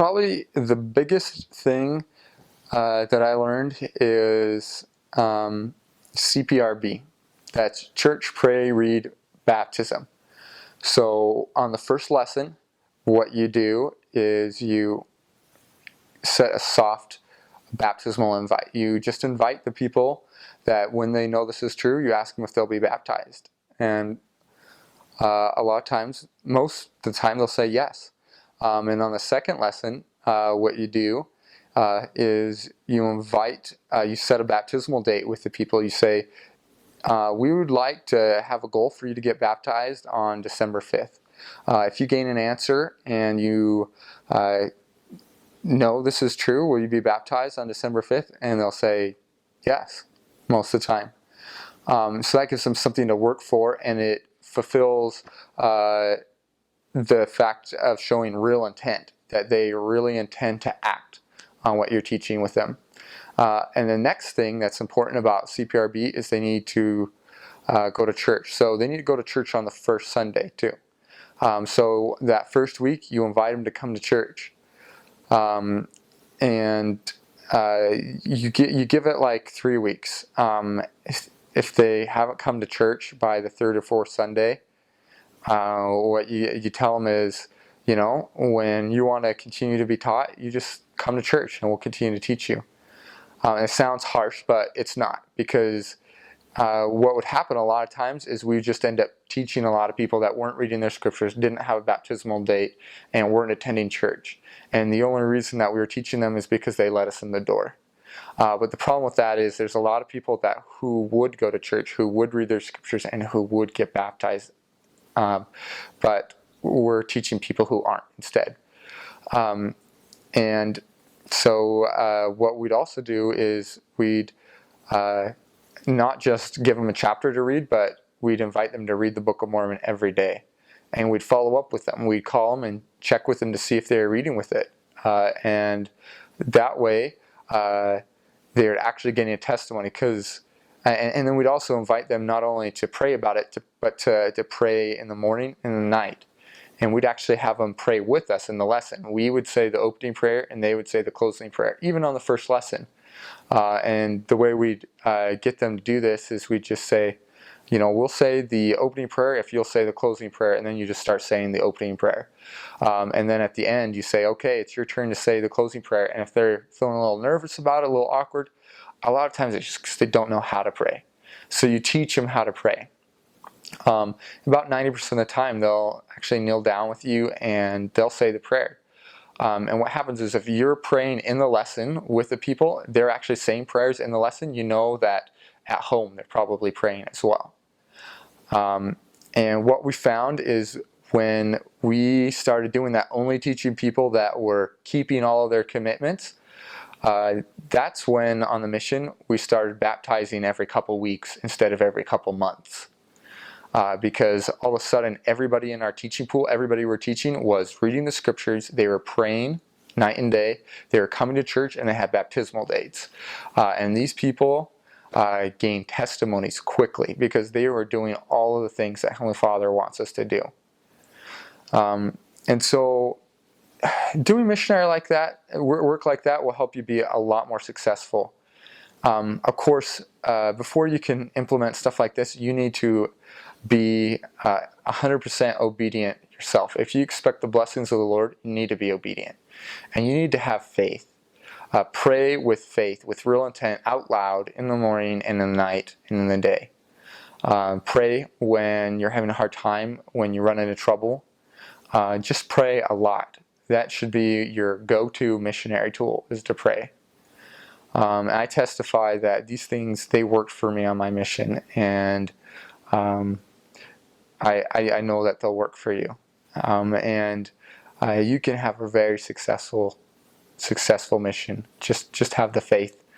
Probably the biggest thing that I learned is CPRB. That's Church, Pray, Read, Baptism. So on the first lesson, what you do is you set a soft baptismal invite. You just invite the people that when they know this is true, you ask them if they'll be baptized. And a lot of times, most of the time, they'll say yes. And on the second lesson, what you do is you invite, you set a baptismal date with the people. You say, we would like to have a goal for you to get baptized on December 5th. If you gain an answer and you know this is true, will you be baptized on December 5th? And they'll say yes, most of the time. So that gives them something to work for, and it fulfills the fact of showing real intent, that they really intend to act on what you're teaching with them. And the next thing that's important about CPRB is they need to go to church. So they need to go to church on the first Sunday too. So that first week, you invite them to come to church. And you give it like 3 weeks. If they haven't come to church by the third or fourth Sunday, what you tell them is, you know, when you want to continue to be taught, you just come to church and we'll continue to teach you. It sounds harsh, but it's not, because what would happen a lot of times is we just end up teaching a lot of people that weren't reading their scriptures, didn't have a baptismal date, and weren't attending church. And the only reason that we were teaching them is because they let us in the door. But the problem with that is there's a lot of people who would go to church, who would read their scriptures, and who would get baptized. But we're teaching people who aren't instead. And so what we'd also do is we'd not just give them a chapter to read, but we'd invite them to read the Book of Mormon every day. And we'd follow up with them. We'd call them and check with them to see if they're reading with it. And that way, they're actually getting a testimony. And then we'd also invite them not only to pray about it, but to pray in the morning and the night. And we'd actually have them pray with us in the lesson. We would say the opening prayer, and they would say the closing prayer, even on the first lesson. And the way we'd get them to do this is we'd just say, you know, we'll say the opening prayer if you'll say the closing prayer, and then you just start saying the opening prayer. And then at the end, you say, okay, it's your turn to say the closing prayer. And if they're feeling a little nervous about it, a little awkward, a lot of times it's just because they don't know how to pray. So you teach them how to pray. About 90% of the time, they'll actually kneel down with you and they'll say the prayer. And what happens is if you're praying in the lesson with the people, they're actually saying prayers in the lesson, you know that at home they're probably praying as well. And what we found is when we started doing that, only teaching people that were keeping all of their commitments, that's when on the mission we started baptizing every couple weeks instead of every couple months. Because all of a sudden everybody in our teaching pool, everybody we're teaching was reading the scriptures, they were praying night and day, they were coming to church, and they had baptismal dates. And these people gained testimonies quickly because they were doing all of the things that Heavenly Father wants us to do. And so doing missionary like that, work like that, will help you be a lot more successful. Of course, before you can implement stuff like this, you need to be 100% obedient yourself. If you expect the blessings of the Lord, you need to be obedient. And you need to have faith. Pray with faith, with real intent, out loud, in the morning, and in the night, and in the day. Pray when you're having a hard time, when you run into trouble. Just pray a lot. That should be your go-to missionary tool, is to pray. I testify that these things, they worked for me on my mission, and I know that they'll work for you. And you can have a very successful mission. Just have the faith